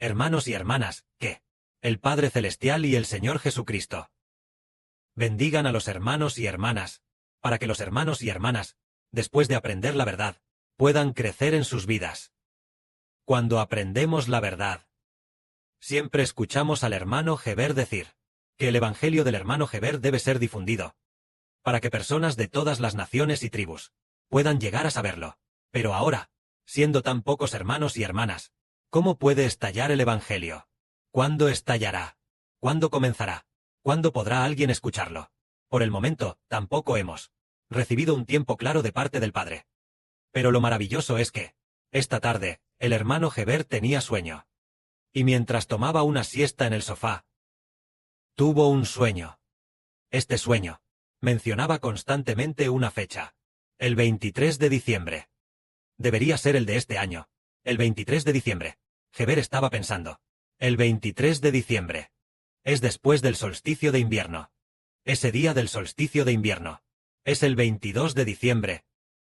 hermanos y hermanas, que el Padre Celestial y el Señor Jesucristo bendigan a los hermanos y hermanas, para que los hermanos y hermanas, después de aprender la verdad, puedan crecer en sus vidas. Cuando aprendemos la verdad, siempre escuchamos al hermano Heber decir que el Evangelio del hermano Heber debe ser difundido, para que personas de todas las naciones y tribus puedan llegar a saberlo. Pero ahora, siendo tan pocos hermanos y hermanas, ¿cómo puede estallar el Evangelio? ¿Cuándo estallará? ¿Cuándo comenzará? ¿Cuándo podrá alguien escucharlo? Por el momento, tampoco hemos recibido un tiempo claro de parte del Padre. Pero lo maravilloso es que, esta tarde, el hermano Heber tenía sueño. Y mientras tomaba una siesta en el sofá, tuvo un sueño. Este sueño mencionaba constantemente una fecha. El 23 de diciembre. Debería ser el de este año. El 23 de diciembre. Heber estaba pensando. El 23 de diciembre. Es después del solsticio de invierno. Ese día del solsticio de invierno. Es el 22 de diciembre.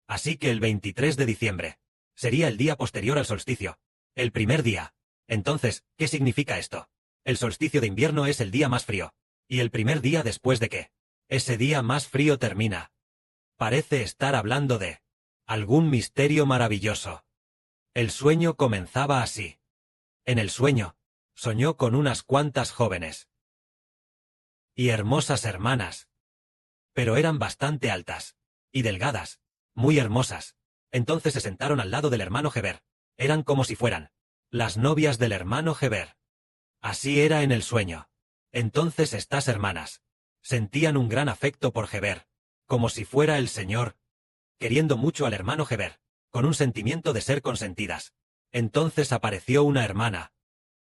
Así que el 23 de diciembre sería el día posterior al solsticio. El primer día. Entonces, ¿qué significa esto? El solsticio de invierno es el día más frío. Y el primer día después de que ese día más frío termina. Parece estar hablando de algún misterio maravilloso. El sueño comenzaba así. En el sueño, soñó con unas cuantas jóvenes y hermosas hermanas. Pero eran bastante altas y delgadas, muy hermosas. Entonces se sentaron al lado del hermano Heber. Eran como si fueran las novias del hermano Heber. Así era en el sueño. Entonces estas hermanas sentían un gran afecto por Heber, como si fuera el Señor, queriendo mucho al hermano Heber, con un sentimiento de ser consentidas. Entonces apareció una hermana,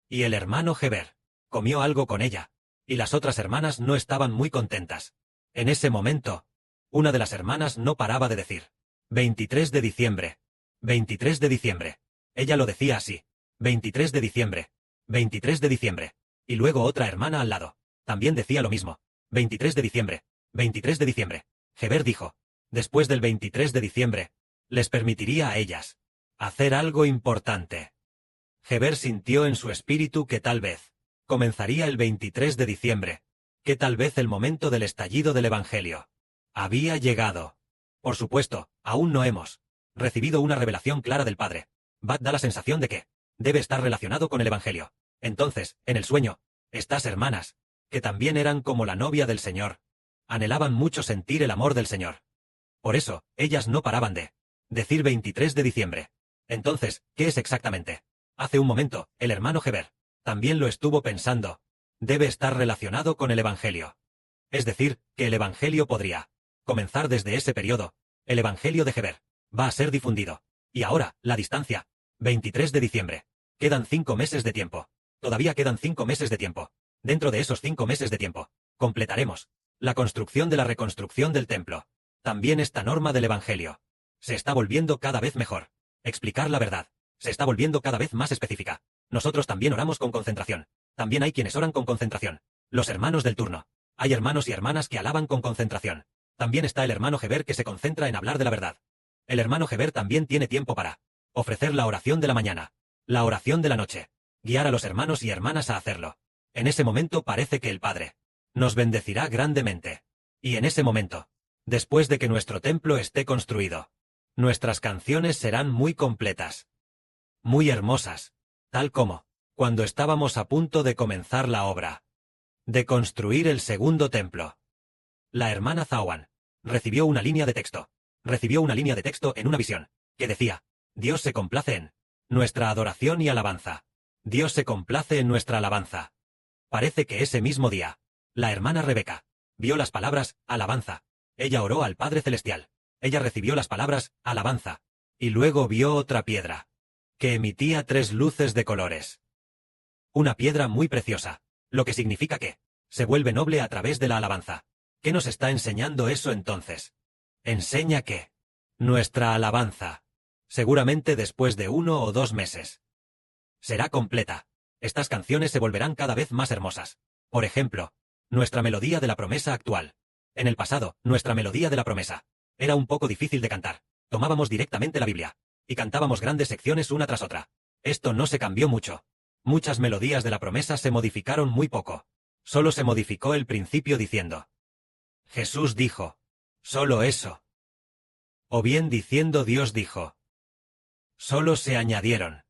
y el hermano Heber comió algo con ella, y las otras hermanas no estaban muy contentas. En ese momento, una de las hermanas no paraba de decir, 23 de diciembre, 23 de diciembre. Ella lo decía así, 23 de diciembre, 23 de diciembre. Y luego otra hermana al lado, también decía lo mismo, 23 de diciembre, 23 de diciembre. Heber dijo, después del 23 de diciembre, les permitiría a ellas hacer algo importante. Heber sintió en su espíritu que tal vez comenzaría el 23 de diciembre, que tal vez el momento del estallido del Evangelio había llegado. Por supuesto, aún no hemos recibido una revelación clara del Padre. Bad da la sensación de que debe estar relacionado con el Evangelio. Entonces, en el sueño, estas hermanas, que también eran como la novia del Señor, anhelaban mucho sentir el amor del Señor. Por eso, ellas no paraban de decir 23 de diciembre. Entonces, ¿qué es exactamente? Hace un momento, el hermano Heber también lo estuvo pensando. Debe estar relacionado con el Evangelio. Es decir, que el Evangelio podría comenzar desde ese periodo. El Evangelio de Heber va a ser difundido. Y ahora, la distancia. 23 de diciembre. Quedan 5 meses de tiempo. Todavía quedan 5 meses de tiempo. Dentro de esos 5 meses de tiempo, completaremos la construcción de la reconstrucción del templo. También esta norma del Evangelio se está volviendo cada vez mejor. Explicar la verdad se está volviendo cada vez más específica. Nosotros también oramos con concentración. También hay quienes oran con concentración. Los hermanos del turno. Hay hermanos y hermanas que alaban con concentración. También está el hermano Heber que se concentra en hablar de la verdad. El hermano Heber también tiene tiempo para ofrecer la oración de la mañana, la oración de la noche, guiar a los hermanos y hermanas a hacerlo. En ese momento parece que el Padre nos bendecirá grandemente. Y en ese momento, después de que nuestro templo esté construido, nuestras canciones serán muy completas, muy hermosas, tal como cuando estábamos a punto de comenzar la obra de construir el segundo templo. La hermana Zawan recibió una línea de texto. Recibió una línea de texto en una visión, que decía, Dios se complace en nuestra adoración y alabanza. Dios se complace en nuestra alabanza. Parece que ese mismo día, la hermana Rebeca vio las palabras, alabanza. Ella oró al Padre Celestial. Ella recibió las palabras, alabanza. Y luego vio otra piedra, que emitía 3 luces de colores. Una piedra muy preciosa, lo que significa que se vuelve noble a través de la alabanza. ¿Qué nos está enseñando eso entonces? Enseña que nuestra alabanza, seguramente después de 1 o 2 meses, será completa. Estas canciones se volverán cada vez más hermosas. Por ejemplo, nuestra melodía de la promesa actual. En el pasado, nuestra melodía de la promesa era un poco difícil de cantar. Tomábamos directamente la Biblia y cantábamos grandes secciones una tras otra. Esto no se cambió mucho. Muchas melodías de la promesa se modificaron muy poco. Solo se modificó el principio diciendo: Jesús dijo. Solo eso. O bien diciendo Dios dijo. Solo se añadieron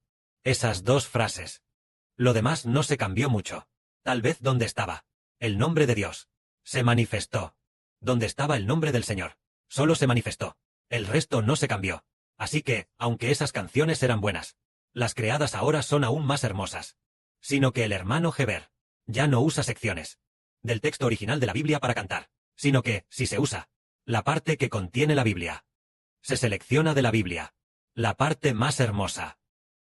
esas dos frases. Lo demás no se cambió mucho. Tal vez donde estaba el nombre de Dios se manifestó. Donde estaba el nombre del Señor solo se manifestó. El resto no se cambió. Así que, aunque esas canciones eran buenas, las creadas ahora son aún más hermosas. Sino que el hermano Heber ya no usa secciones del texto original de la Biblia para cantar, sino que, si se usa la parte que contiene la Biblia, se selecciona de la Biblia la parte más hermosa.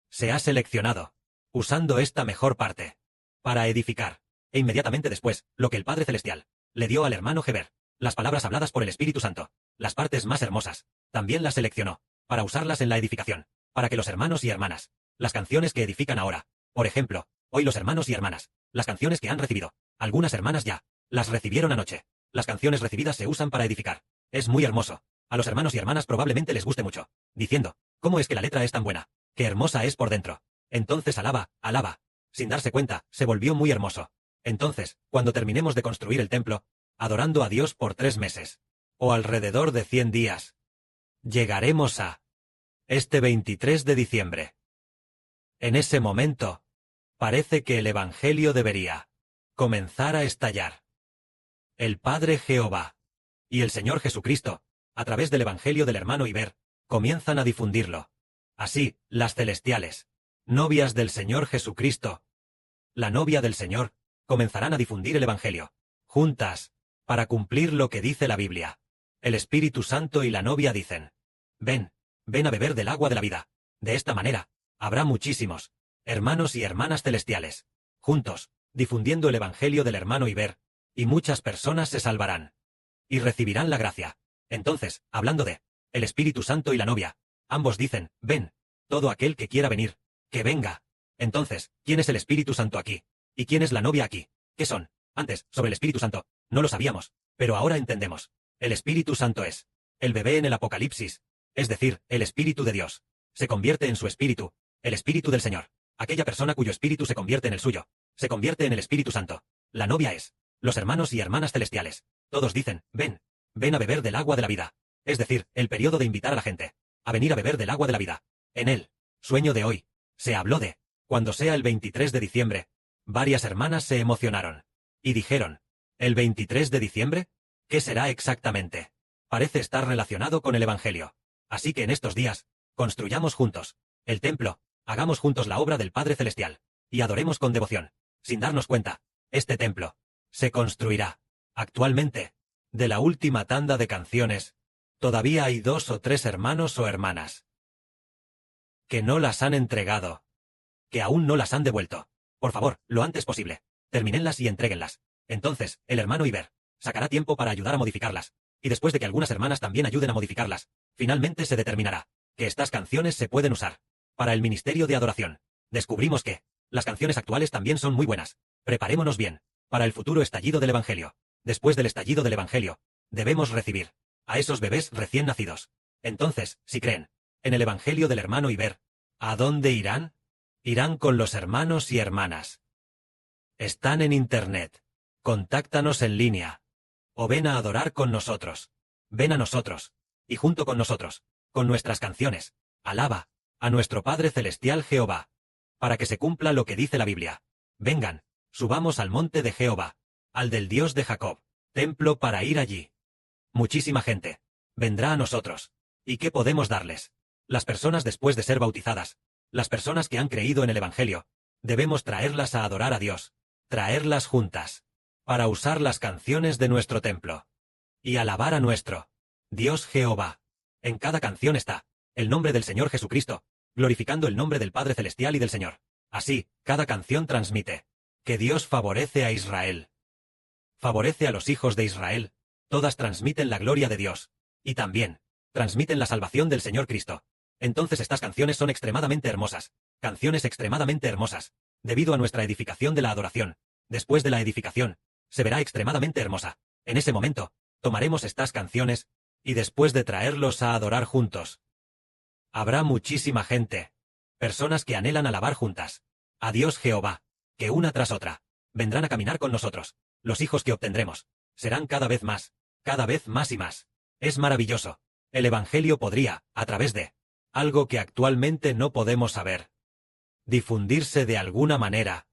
Se ha seleccionado, usando esta mejor parte, para edificar, e inmediatamente después, lo que el Padre Celestial le dio al hermano Heber, las palabras habladas por el Espíritu Santo, las partes más hermosas, también las seleccionó, para usarlas en la edificación, para que los hermanos y hermanas, las canciones que edifican ahora, por ejemplo, hoy los hermanos y hermanas, las canciones que han recibido, algunas hermanas ya, las recibieron anoche, las canciones recibidas se usan para edificar, es muy hermoso, a los hermanos y hermanas probablemente les guste mucho, diciendo, ¿cómo es que la letra es tan buena? ¡Qué hermosa es por dentro! Entonces alaba, alaba. Sin darse cuenta, se volvió muy hermoso. Entonces, cuando terminemos de construir el templo, adorando a Dios por 3 meses, o alrededor de 100 días, llegaremos a este 23 de diciembre. En ese momento, parece que el Evangelio debería comenzar a estallar. El Padre Jehová y el Señor Jesucristo, a través del Evangelio del hermano Iber, comienzan a difundirlo. Así, las celestiales, novias del Señor Jesucristo, la novia del Señor, comenzarán a difundir el Evangelio, juntas, para cumplir lo que dice la Biblia. El Espíritu Santo y la novia dicen: ven, ven a beber del agua de la vida. De esta manera, habrá muchísimos hermanos y hermanas celestiales, juntos, difundiendo el Evangelio del hermano Iber, y muchas personas se salvarán y recibirán la gracia. Entonces, hablando de el Espíritu Santo y la novia, ambos dicen: ven, todo aquel que quiera venir, que venga. Entonces, ¿quién es el Espíritu Santo aquí? ¿Y quién es la novia aquí? ¿Qué son? Antes, sobre el Espíritu Santo, no lo sabíamos, pero ahora entendemos. El Espíritu Santo es el bebé en el Apocalipsis, es decir, el Espíritu de Dios. Se convierte en su Espíritu, el Espíritu del Señor. Aquella persona cuyo espíritu se convierte en el suyo, se convierte en el Espíritu Santo. La novia es los hermanos y hermanas celestiales. Todos dicen: ven, ven a beber del agua de la vida. Es decir, el periodo de invitar a la gente a venir a beber del agua de la vida. En el sueño de hoy, se habló de cuando sea el 23 de diciembre. Varias hermanas se emocionaron y dijeron: ¿el 23 de diciembre? ¿Qué será exactamente? Parece estar relacionado con el Evangelio. Así que en estos días, construyamos juntos el templo, hagamos juntos la obra del Padre Celestial, y adoremos con devoción. Sin darnos cuenta, este templo se construirá. Actualmente, de la última tanda de canciones, todavía hay 2 o 3 hermanos o hermanas que no las han entregado, que aún no las han devuelto. Por favor, lo antes posible, termínenlas y entréguenlas. Entonces, el hermano Iber sacará tiempo para ayudar a modificarlas, y después de que algunas hermanas también ayuden a modificarlas, finalmente se determinará que estas canciones se pueden usar para el ministerio de adoración. Descubrimos que las canciones actuales también son muy buenas. Preparémonos bien para el futuro estallido del Evangelio. Después del estallido del Evangelio, debemos recibir a esos bebés recién nacidos. Entonces, si creen en el Evangelio del hermano Iber, ¿a dónde irán? Irán con los hermanos y hermanas. Están en Internet. Contáctanos en línea. O ven a adorar con nosotros. Ven a nosotros. Y junto con nosotros, con nuestras canciones, alaba a nuestro Padre Celestial Jehová, para que se cumpla lo que dice la Biblia. Vengan, subamos al monte de Jehová, al del Dios de Jacob, templo para ir allí. Muchísima gente vendrá a nosotros. ¿Y qué podemos darles? Las personas después de ser bautizadas, las personas que han creído en el Evangelio, debemos traerlas a adorar a Dios, traerlas juntas, para usar las canciones de nuestro templo, y alabar a nuestro Dios Jehová. En cada canción está el nombre del Señor Jesucristo, glorificando el nombre del Padre Celestial y del Señor. Así, cada canción transmite que Dios favorece a Israel. Favorece a los hijos de Israel. Todas transmiten la gloria de Dios. Y también transmiten la salvación del Señor Cristo. Entonces estas canciones son extremadamente hermosas. Canciones extremadamente hermosas. Debido a nuestra edificación de la adoración. Después de la edificación, se verá extremadamente hermosa. En ese momento, tomaremos estas canciones, y después de traerlos a adorar juntos, habrá muchísima gente. Personas que anhelan alabar juntas Adiós Jehová, que una tras otra, vendrán a caminar con nosotros. Los hijos que obtendremos serán cada vez más y más. Es maravilloso. El Evangelio podría, a través de algo que actualmente no podemos saber, difundirse de alguna manera.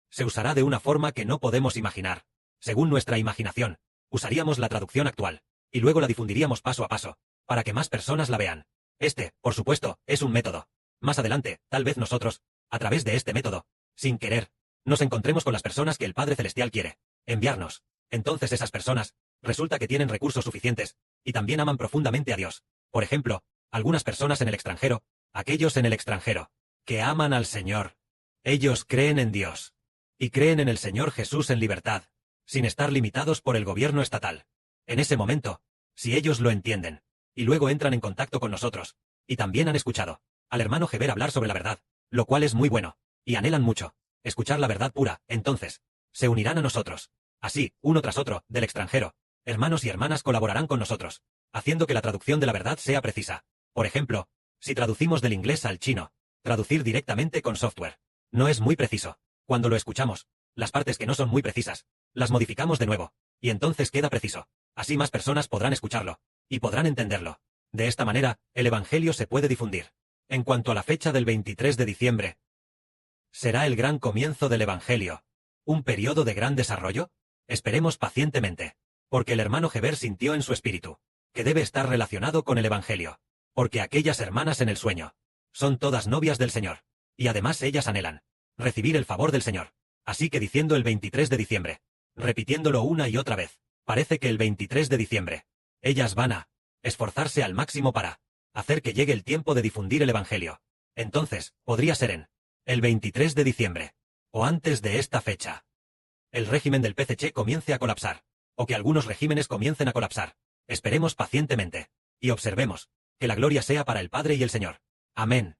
Se usará de una forma que no podemos imaginar. Según nuestra imaginación, usaríamos la traducción actual, y luego la difundiríamos paso a paso, para que más personas la vean. Este, por supuesto, es un método. Más adelante, tal vez nosotros, a través de este método, sin querer, nos encontremos con las personas que el Padre Celestial quiere enviarnos. Entonces esas personas, resulta que tienen recursos suficientes, y también aman profundamente a Dios. Por ejemplo, algunas personas en el extranjero, aquellos en el extranjero, que aman al Señor. Ellos creen en Dios. Y creen en el Señor Jesús en libertad, sin estar limitados por el gobierno estatal. En ese momento, si ellos lo entienden, y luego entran en contacto con nosotros, y también han escuchado al hermano Heber hablar sobre la verdad, lo cual es muy bueno, y anhelan mucho escuchar la verdad pura, entonces, se unirán a nosotros. Así, uno tras otro, del extranjero, hermanos y hermanas colaborarán con nosotros, haciendo que la traducción de la verdad sea precisa. Por ejemplo, si traducimos del inglés al chino, traducir directamente con software, no es muy preciso. Cuando lo escuchamos, las partes que no son muy precisas, las modificamos de nuevo, y entonces queda preciso. Así más personas podrán escucharlo, y podrán entenderlo. De esta manera, el Evangelio se puede difundir. En cuanto a la fecha del 23 de diciembre, ¿será el gran comienzo del Evangelio un periodo de gran desarrollo? Esperemos pacientemente, porque el hermano Heber sintió en su espíritu que debe estar relacionado con el Evangelio, porque aquellas hermanas en el sueño son todas novias del Señor, y además ellas anhelan recibir el favor del Señor. Así que diciendo el 23 de diciembre, repitiéndolo una y otra vez, parece que el 23 de diciembre, ellas van a esforzarse al máximo para hacer que llegue el tiempo de difundir el Evangelio. Entonces, podría ser en el 23 de diciembre, o antes de esta fecha, el régimen del PCC comience a colapsar, o que algunos regímenes comiencen a colapsar. Esperemos pacientemente, y observemos, que la gloria sea para el Padre y el Señor. Amén.